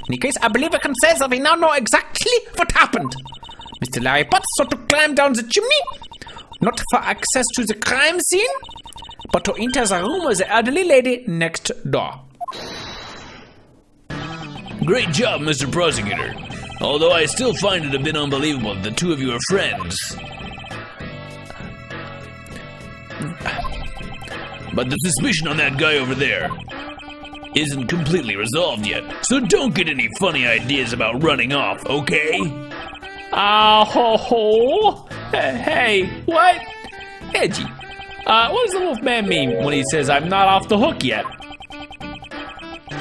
In any case, I believe I can say that we now know exactly what happened. Mr. Larry Potts sought to climb down the chimney, not for access to the crime scene, but to enter the room of the elderly lady next door. Great job, Mr. Prosecutor. Although I still find it a bit unbelievable that the two of you are friends. But the suspicion on that guy over there isn't completely resolved yet. So don't get any funny ideas about running off, okay? Hey, what? Edgy. What does the Wolfman mean when he says I'm not off the hook yet?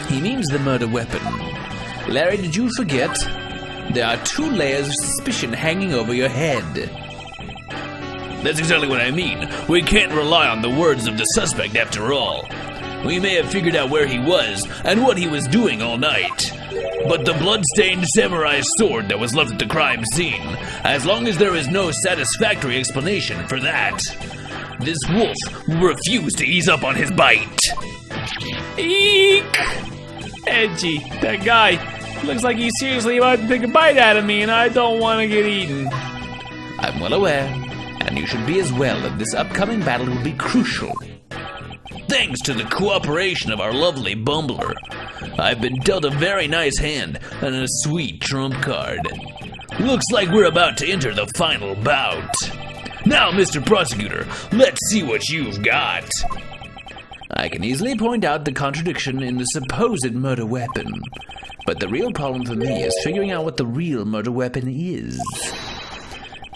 He means the murder weapon. Larry, did you forget? There are 2 layers of suspicion hanging over your head. That's exactly what I mean. We can't rely on the words of the suspect after all. We may have figured out where he was and what he was doing all night. But the blood-stained samurai sword that was left at the crime scene, as long as there is no satisfactory explanation for that, this wolf will refuse to ease up on his bite. Eek! Edgy, that guy looks like he's seriously about to take a bite out of me, and I don't want to get eaten. I'm well aware, and you should be as well, that this upcoming battle will be crucial. Thanks to the cooperation of our lovely Bumbler, I've been dealt a very nice hand and a sweet trump card. Looks like we're about to enter the final bout. Now, Mr. Prosecutor, let's see what you've got. I can easily point out the contradiction in the supposed murder weapon, but the real problem for me is figuring out what the real murder weapon is.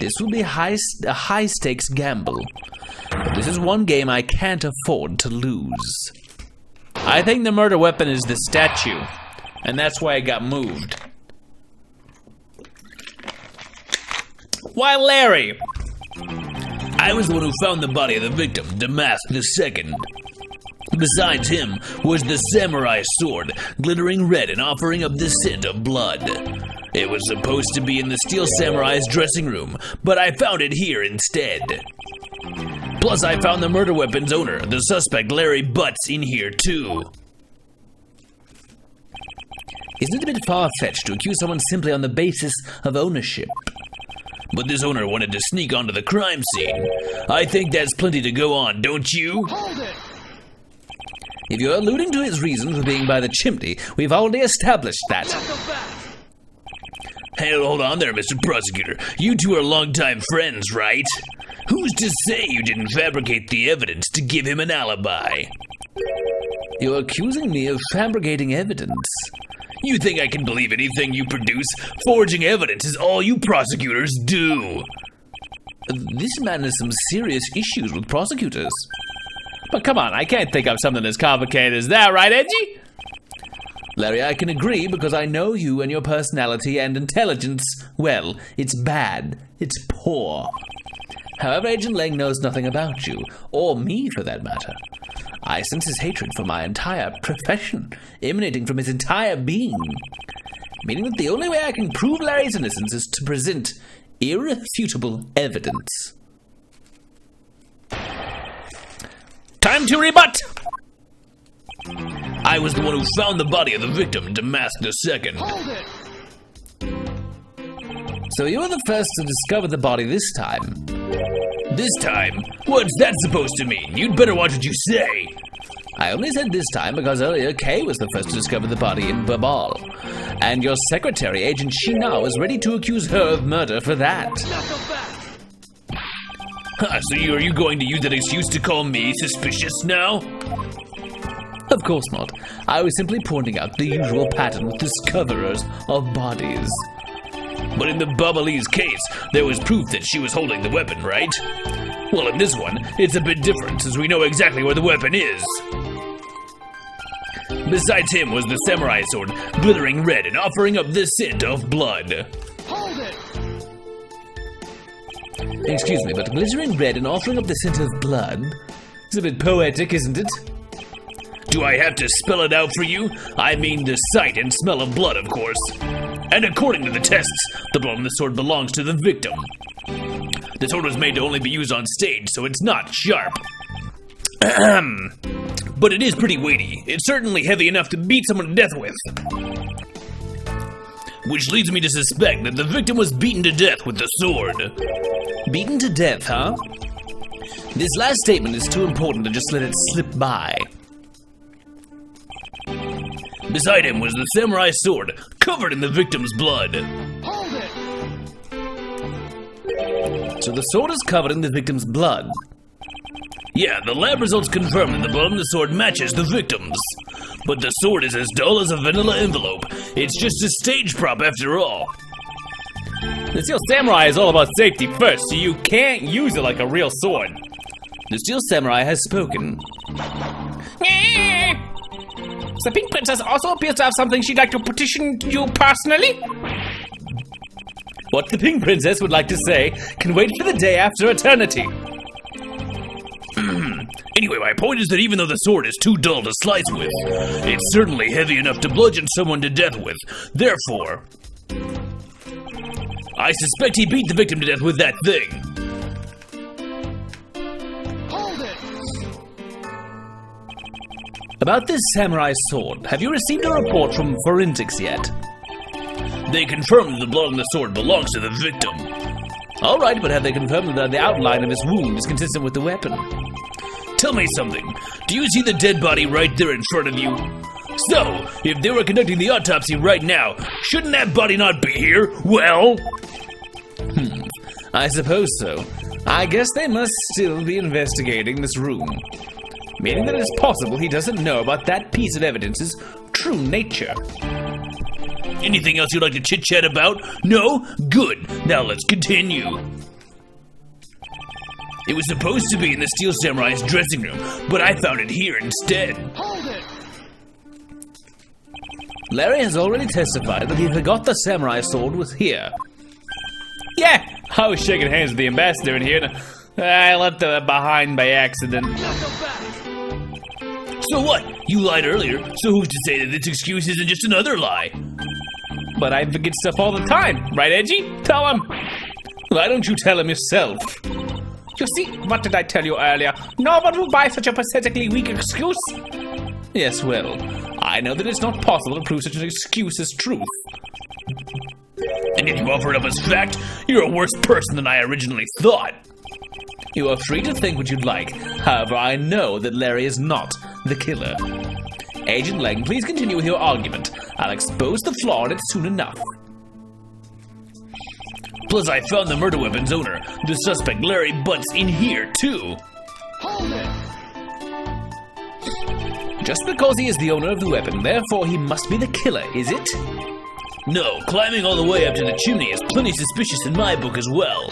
This will be a high-stakes gamble, but this is one game I can't afford to lose. I think the murder weapon is the statue, and that's why it got moved. Why, Larry? I was the one who found the body of the victim, Damask II. Besides him was the samurai sword, glittering red and offering up the scent of blood. It was supposed to be in the Steel Samurai's dressing room, but I found it here instead. Plus, I found the murder weapon's owner, the suspect Larry Butts, in here too. Isn't it a bit far-fetched to accuse someone simply on the basis of ownership? But this owner wanted to sneak onto the crime scene. I think that's plenty to go on, don't you? Hold it! If you're alluding to his reason for being by the chimney, we've already established that. Hey, hold on there, Mr. Prosecutor. You two are longtime friends, right? Who's to say you didn't fabricate the evidence to give him an alibi? You're accusing me of fabricating evidence. You think I can believe anything you produce? Forging evidence is all you prosecutors do. This man has some serious issues with prosecutors. But come on, I can't think of something as complicated as that, right, Edgy? Larry, I can agree because I know you and your personality and intelligence. Well, it's bad. It's poor. However, Agent Lang knows nothing about you, or me for that matter. I sense his hatred for my entire profession, emanating from his entire being. Meaning that the only way I can prove Larry's innocence is to present irrefutable evidence. Time to rebut! I was the one who found the body of the victim, Damask II. Hold it! So you were the first to discover the body this time. This time? What's that supposed to mean? You'd better watch what you say. I only said this time because earlier Kay was the first to discover the body in Babal. And your secretary, Agent Shina, was ready to accuse her of murder for that. So are you going to use that excuse to call me suspicious now? Of course not. I was simply pointing out the usual pattern with discoverers of bodies. But in the Babalese case, there was proof that she was holding the weapon, right? Well, in this one, it's a bit different since we know exactly where the weapon is. Besides him was the samurai sword, glittering red and offering up the scent of blood. Hold it! Excuse me, but glittering red and offering up the scent of blood is a bit poetic, isn't it? Do I have to spell it out for you? I mean the sight and smell of blood, of course. And according to the tests, the blood on the sword belongs to the victim. The sword was made to only be used on stage, so it's not sharp. But it is pretty weighty. It's certainly heavy enough to beat someone to death with. which leads me to suspect that the victim was beaten to death with the sword. Beaten to death, huh? This last statement is too important to just let it slip by. Beside him was the samurai sword, covered in the victim's blood. Hold it! So the sword is covered in the victim's blood. Yeah, the lab results confirm that the blood on the sword matches the victim's. But the sword is as dull as a vanilla envelope. It's just a stage prop after all. The Steel Samurai is all about safety first, so you can't use it like a real sword. The Steel Samurai has spoken. The Pink Princess also appears to have something she'd like to petition you personally. What the Pink Princess would like to say can wait for the day after eternity. Anyway, my point is that even though the sword is too dull to slice with, it's certainly heavy enough to bludgeon someone to death with. Therefore, I suspect he beat the victim to death with that thing. Hold it! About this samurai sword, have you received a report from forensics yet? They confirmed that the blood on the sword belongs to the victim. All right, but have they confirmed that the outline of his wound is consistent with the weapon? Tell me something. Do you see the dead body right there in front of you? So, if they were conducting the autopsy right now, shouldn't that body not be here? Well... I suppose so. I guess they must still be investigating this room. Meaning that it's possible he doesn't know about that piece of evidence's true nature. Anything else you'd like to chit-chat about? No? Good. Now let's continue. It was supposed to be in the Steel Samurai's dressing room, but I found it here instead. Hold it! Larry has already testified that he forgot the samurai sword was here. Yeah, I was shaking hands with the ambassador in here, and I left it behind by accident. So what? You lied earlier, so who's to say that this excuse isn't just another lie? But I forget stuff all the time, right, Edgy? Tell him. Why don't you tell him yourself? You see, what did I tell you earlier? No one will buy such a pathetically weak excuse. Yes, well, I know that it's not possible to prove such an excuse as truth. And if you offer it up as fact, you're a worse person than I originally thought. You are free to think what you'd like. However, I know that Larry is not the killer. Agent Lang, please continue with your argument. I'll expose the flaw in it soon enough. Plus, I found the murder weapon's owner, the suspect Larry Butts, in here, too. Hold it! Just because he is the owner of the weapon, therefore he must be the killer, is it? No, climbing all the way up to the chimney is plenty suspicious in my book as well.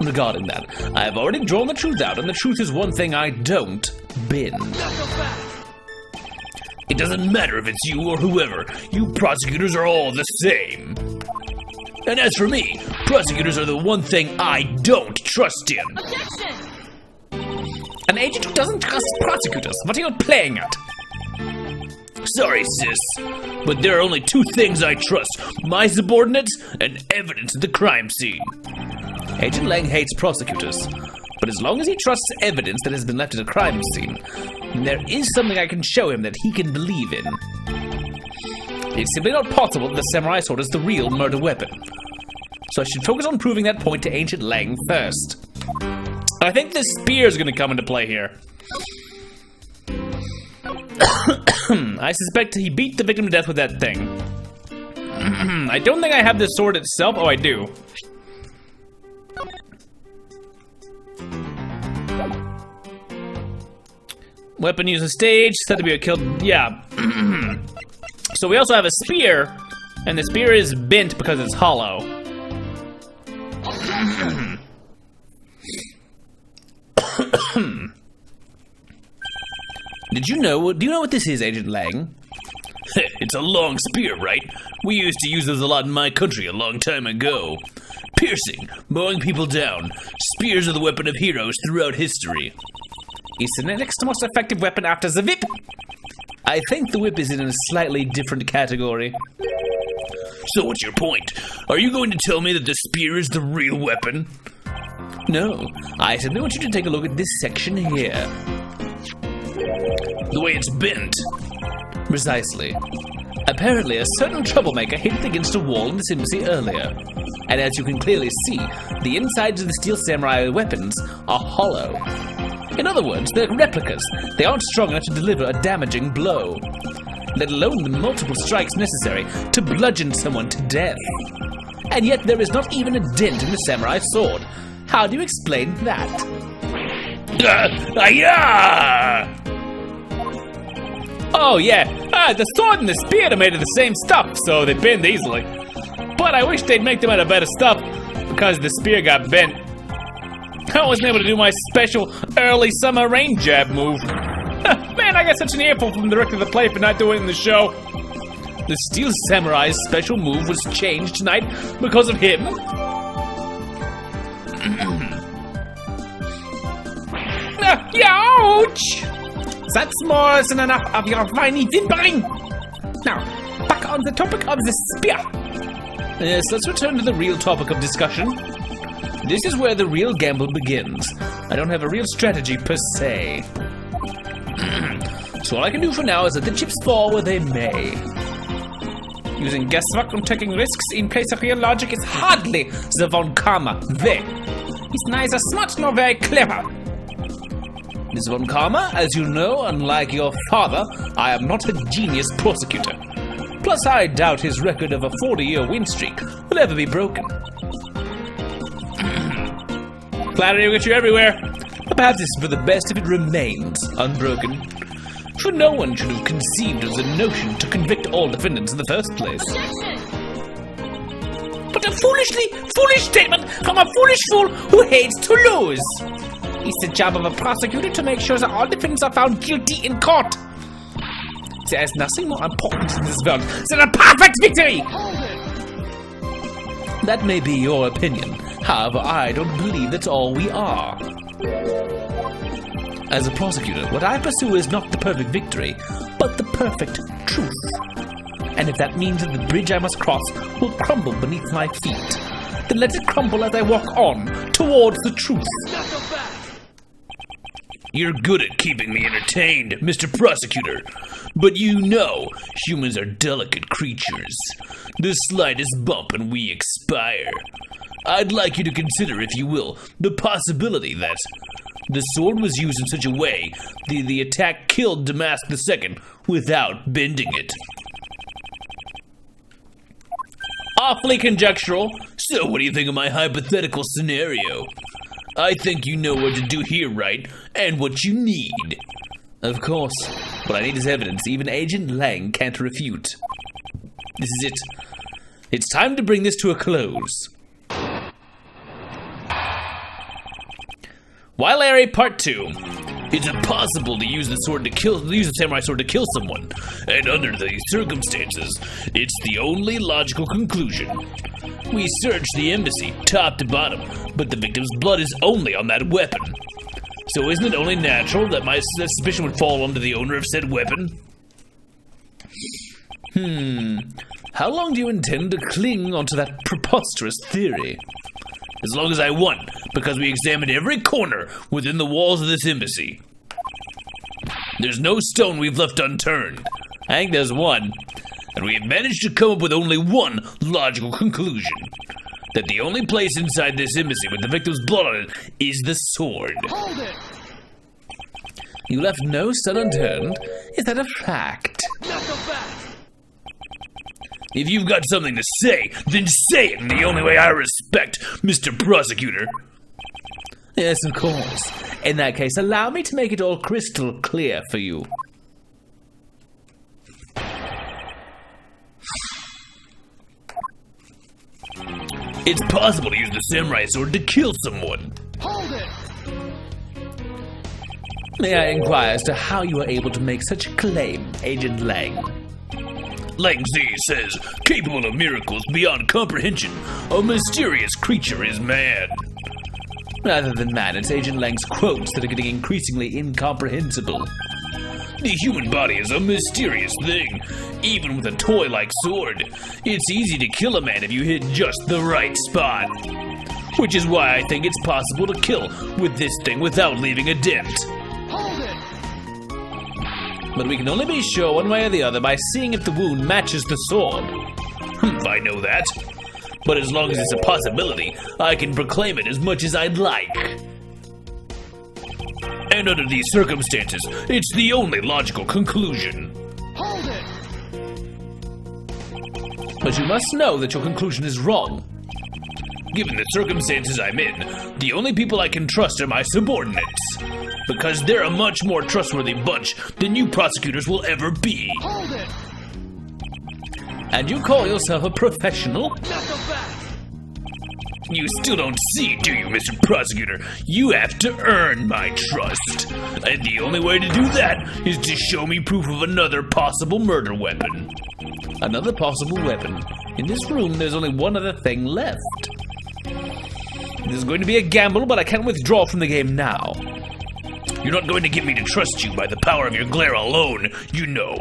Regarding that, I have already drawn the truth out, and the truth is one thing I don't bend. It doesn't matter if it's you or whoever. You prosecutors are all the same. And as for me, prosecutors are the one thing I don't trust in. Objection! An agent who doesn't trust prosecutors. What are you playing at? Sorry, sis, but there are only two things I trust. My subordinates and evidence at the crime scene. Agent Lang hates prosecutors, but as long as he trusts evidence that has been left at a crime scene, there is something I can show him that he can believe in. It's simply not possible that the samurai sword is the real murder weapon. So I should focus on proving that point to Agent Lang first. I think this spear is going to come into play here. I suspect he beat the victim to death with that thing. I don't think I have the sword itself. Oh, I do. Weapon used on stage, said to be a kill. Yeah. So we also have a spear, and the spear is bent because it's hollow. Do you know what this is, Agent Lang? It's a long spear, right? We used to use those a lot in my country a long time ago. Piercing, mowing people down. Spears are the weapon of heroes throughout history. It's the next most effective weapon after the whip. I think the whip is in a slightly different category. So what's your point? Are you going to tell me that the spear is the real weapon? No, I simply want you to take a look at this section here. The way it's bent. Precisely. Apparently, a certain troublemaker hit against a wall in this embassy earlier. And as you can clearly see, the insides of the Steel Samurai weapons are hollow. In other words, they're replicas. They aren't strong enough to deliver a damaging blow, let alone the multiple strikes necessary to bludgeon someone to death. And yet there is not even a dent in the samurai sword. How do you explain that? Oh yeah, the sword and the spear are made of the same stuff, so they bend easily. But I wish they'd make them out of better stuff, because the spear got bent. I wasn't able to do my special early summer rain jab move. Man, I got such an earful from the director of the play for not doing it in the show. The Steel Samurai's special move was changed tonight because of him. Ouch! That's more than enough of your whiny whimpering. Now, back on the topic of the spear. Yes, let's return to the real topic of discussion. This is where the real gamble begins. I don't have a real strategy per se. So all I can do for now is let the chips fall where they may. Using guesswork and taking risks in place of real logic is hardly the von Karma way. He's neither smart nor very clever. Miss Von Karma, as you know, unlike your father, I am not a genius prosecutor. Plus, I doubt his record of a 40-year win streak will ever be broken. Flattery will get you everywhere. But perhaps it's for the best if it remains unbroken. For no one should have conceived of the notion to convict all defendants in the first place. But a foolish statement from a foolish fool who hates to lose. It's the job of a prosecutor to make sure that all defendants are found guilty in court. There is nothing more important in this world than a perfect victory! That may be your opinion. However, I don't believe that's all we are. As a prosecutor, what I pursue is not the perfect victory, but the perfect truth. And if that means that the bridge I must cross will crumble beneath my feet, then let it crumble as I walk on towards the truth. You're good at keeping me entertained, Mr. Prosecutor. But you know, humans are delicate creatures. The slightest bump and we expire. I'd like you to consider, if you will, the possibility that the sword was used in such a way the attack killed Damask II without bending it. Awfully conjectural. So what do you think of my hypothetical scenario? I think you know what to do here, right? And what you need. Of course. What I need is evidence even Agent Lang can't refute. This is it. It's time to bring this to a close. Why Larry Part 2. It's impossible to use the samurai sword to kill someone, and under these circumstances, it's the only logical conclusion. We searched the embassy, top to bottom, but the victim's blood is only on that weapon. So isn't it only natural that my suspicion would fall onto the owner of said weapon? How long do you intend to cling onto that preposterous theory? As long as I want, because we examined every corner within the walls of this embassy. There's no stone we've left unturned. I think there's one. And we have managed to come up with only one logical conclusion. That the only place inside this embassy with the victim's blood on it is the sword. Hold it! You left no stone unturned? Is that a fact? Knuckle back! If you've got something to say, then say it in the only way I respect, Mr. Prosecutor. Yes, of course. In that case, allow me to make it all crystal clear for you. It's possible to use the samurai sword to kill someone. Hold it! May I inquire as to how you are able to make such a claim, Agent Lang? Lang Z says, capable of miracles beyond comprehension, a mysterious creature is man. Rather than man, it's Agent Lang's quotes that are getting increasingly incomprehensible. The human body is a mysterious thing. Even with a toy-like sword, it's easy to kill a man if you hit just the right spot. Which is why I think it's possible to kill with this thing without leaving a dent. Hold it! But we can only be sure one way or the other by seeing if the wound matches the sword. I know that. But as long as it's a possibility, I can proclaim it as much as I'd like. And under these circumstances, it's the only logical conclusion. Hold it! But you must know that your conclusion is wrong. Given the circumstances I'm in, the only people I can trust are my subordinates. Because they're a much more trustworthy bunch than you prosecutors will ever be. Hold it! And you call yourself a professional? Not so fast! You still don't see, do you, Mr. Prosecutor? You have to earn my trust. And the only way to do that is to show me proof of another possible murder weapon. Another possible weapon. In this room, there's only one other thing left. This is going to be a gamble, but I can't withdraw from the game now. You're not going to get me to trust you by the power of your glare alone, you know.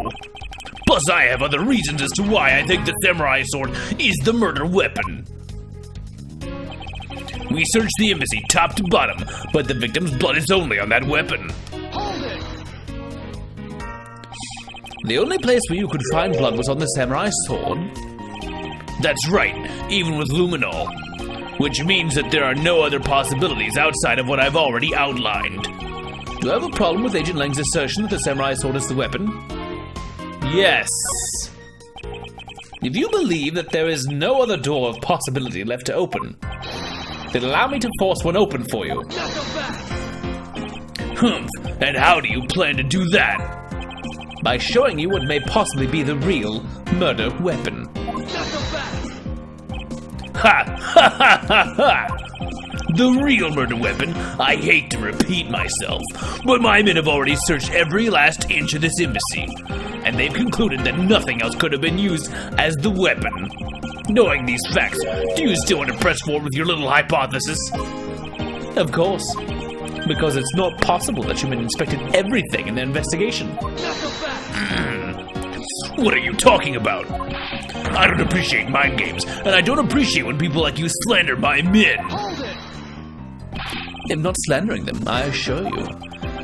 Plus, I have other reasons as to why I think the samurai sword is the murder weapon. We searched the embassy top to bottom, but the victim's blood is only on that weapon. Hold it! The only place where you could find blood was on the samurai sword. That's right, even with luminol. Which means that there are no other possibilities outside of what I've already outlined. Do you have a problem with Agent Lang's assertion that the samurai sword is the weapon? Yes. If you believe that there is no other door of possibility left to open, then allow me to force one open for you. Not so fast! Humph, and how do you plan to do that? By showing you what may possibly be the real murder weapon. Not so fast! Ha! Ha ha ha ha! The real murder weapon? I hate to repeat myself, but my men have already searched every last inch of this embassy, and they've concluded that nothing else could have been used as the weapon. Knowing these facts, do you still want to press forward with your little hypothesis? Of course. Because it's not possible that you men inspected everything in their investigation. Not so fast! What are you talking about? I don't appreciate mind games, and I don't appreciate when people like you slander my men. Hold it! I'm not slandering them, I assure you.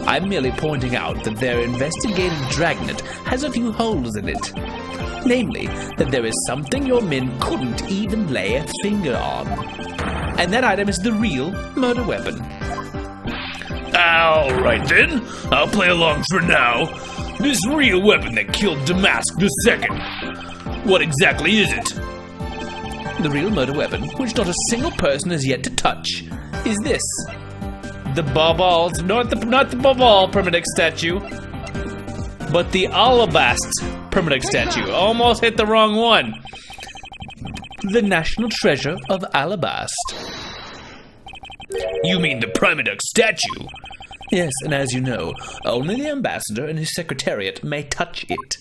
I'm merely pointing out that their investigative dragnet has a few holes in it. Namely, that there is something your men couldn't even lay a finger on. And that item is the real murder weapon. Alright then, I'll play along for now. This real weapon that killed Damask II. What exactly is it? The real murder weapon, which not a single person has yet to touch, is this. The Bobals, not the Bobal primitive statue, but the Alabast primitive statue. Almost hit the wrong one. The national treasure of Alabast. You mean the Primaduck statue? Yes, and as you know, only the ambassador and his secretariat may touch it.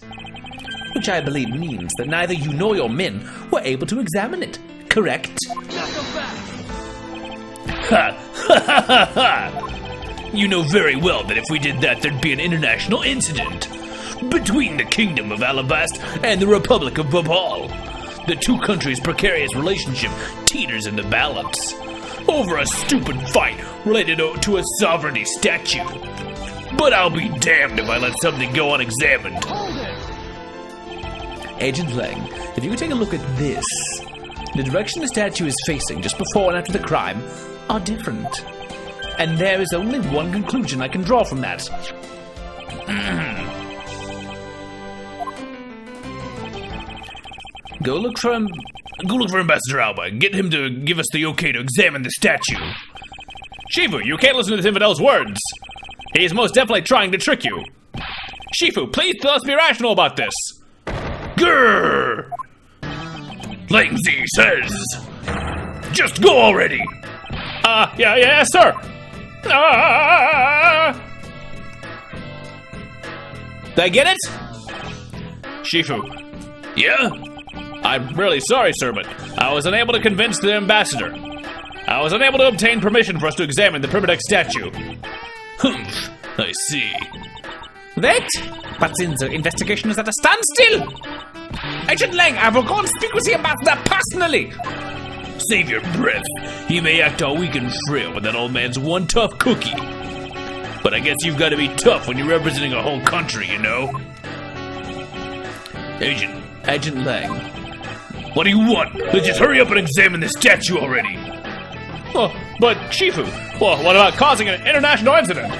Which I believe means that neither you nor your men were able to examine it, correct? Not so fast! Ha! Ha ha ha ha! You know very well that if we did that, there'd be an international incident between the Kingdom of Alabast and the Republic of Babal. The two countries' precarious relationship teeters in the balance over a stupid fight related to a sovereignty statue. But I'll be damned if I let something go unexamined. Hold it! Agent Lang, if you could take a look at this. The direction the statue is facing just before and after the crime are different. And there is only one conclusion I can draw from that. Go look for Ambassador Alba and get him to give us the okay to examine the statue. Shifu, you can't listen to this infidel's words. He is most definitely trying to trick you. Shifu, please let's be rational about this. Grrr! Lang Zi says, just go already. Yeah, sir. Did I get it? Shifu. Yeah? I'm really sorry, sir, but I was unable to convince the ambassador. I was unable to obtain permission for us to examine the primitive statue. Humph, I see. Wait! But since the investigation is at a standstill! Agent Lang, I will go and speak with the ambassador personally! Save your breath. He may act all weak and frail, but that old man's one tough cookie. But I guess you've got to be tough when you're representing a whole country, you know? Agent Lang. What do you want? Let's just hurry up and examine this statue already. Oh, but Shifu, well, what about causing an international incident?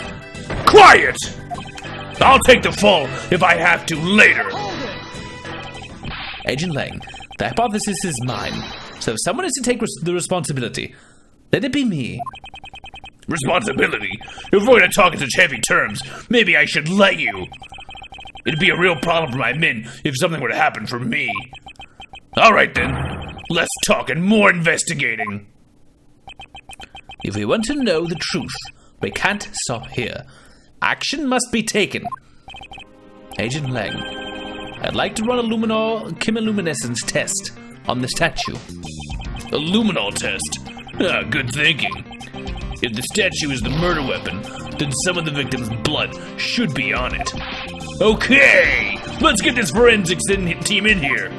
Quiet! I'll take the fall if I have to later. Agent Lang, the hypothesis is mine. So if someone is to take the responsibility, let it be me. Responsibility? If we're going to talk in such heavy terms, maybe I should let you. It'd be a real problem for my men if something were to happen for me. Alright then, less talk and more investigating. If we want to know the truth, we can't stop here. Action must be taken. Agent Lang, I'd like to run a chemiluminescence test on the statue. A luminol test? Ah, good thinking. If the statue is the murder weapon, then some of the victim's blood should be on it. Okay, let's get this forensics team in here.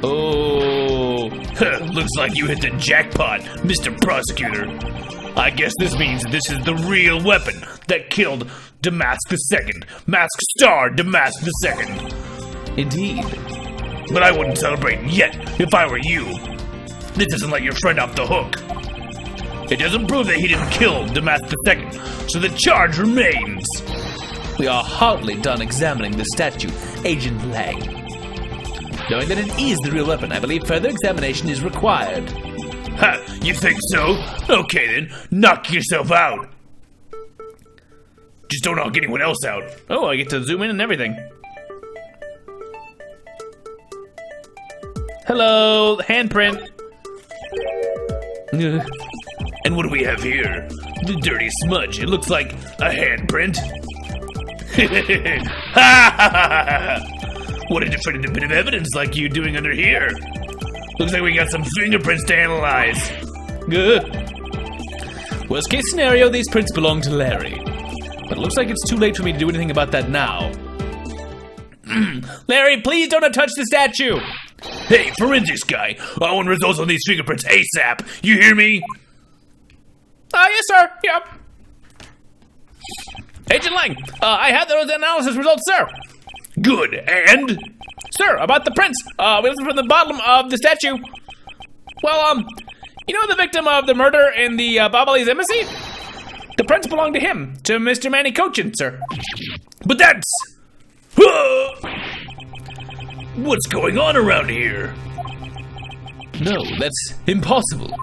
Oh, looks like you hit the jackpot, Mr. Prosecutor. I guess this means this is the real weapon that killed Damask II, Mask Star Damask II. Indeed. But I wouldn't celebrate yet if I were you. This doesn't let your friend off the hook. It doesn't prove that he didn't kill Damask II, so the charge remains. We are hardly done examining the statue, Agent Lang. Knowing that it is the real weapon, I believe further examination is required. Ha! You think so? Okay then, knock yourself out. Just don't knock anyone else out. Oh, I get to zoom in and everything. Hello, handprint. And what do we have here? The dirty smudge. It looks like a handprint. What a definitive bit of evidence like you doing under here. Looks like we got some fingerprints to analyze. Worst case scenario, these prints belong to Larry. But it looks like it's too late for me to do anything about that now. Larry, please don't touch the statue. Hey, forensics guy, I want results on these fingerprints ASAP. You hear me? Yes, sir. Yep. Agent Lang, I have those analysis results, sir. Good, and? Sir, about the prints. We looked from the bottom of the statue. Well, you know the victim of the murder in the Babali's embassy? The prints belong to him, to Mr. Manny Cochin, sir. But that's... What's going on around here? No, that's impossible.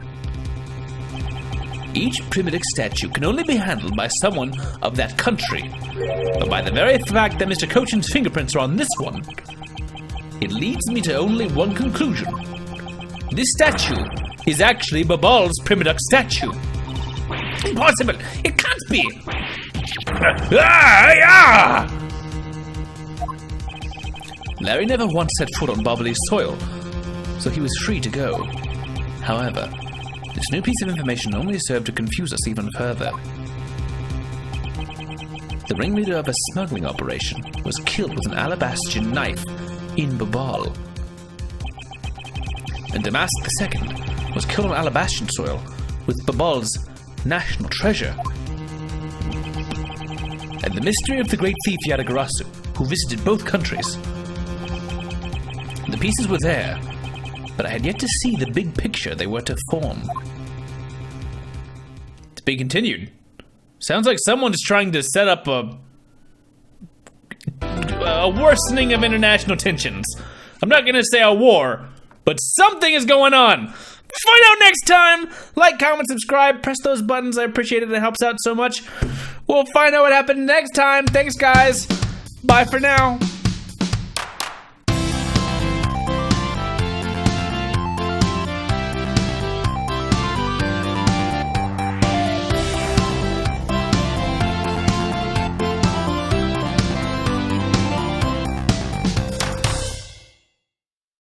Each primitive statue can only be handled by someone of that country. But by the very fact that Mr. Cochin's fingerprints are on this one, it leads me to only one conclusion. This statue is actually Babal's primitive statue. Impossible! It can't be! Larry never once set foot on Babali's soil, so he was free to go. However, this new piece of information only served to confuse us even further. The ringleader of a smuggling operation was killed with an Alabastian knife in Babal. And Damask II was killed on Alabastian soil with Babal's national treasure. And the mystery of the great thief Yadagarasu, who visited both countries. The pieces were there, but I had yet to see the big picture they were to form. To be continued. Sounds like someone's trying to set up a worsening of international tensions. I'm not gonna say a war, but something is going on. Find out next time. Like, comment, subscribe, press those buttons. I appreciate it. It helps out so much. We'll find out what happened next time. Thanks, guys. Bye for now.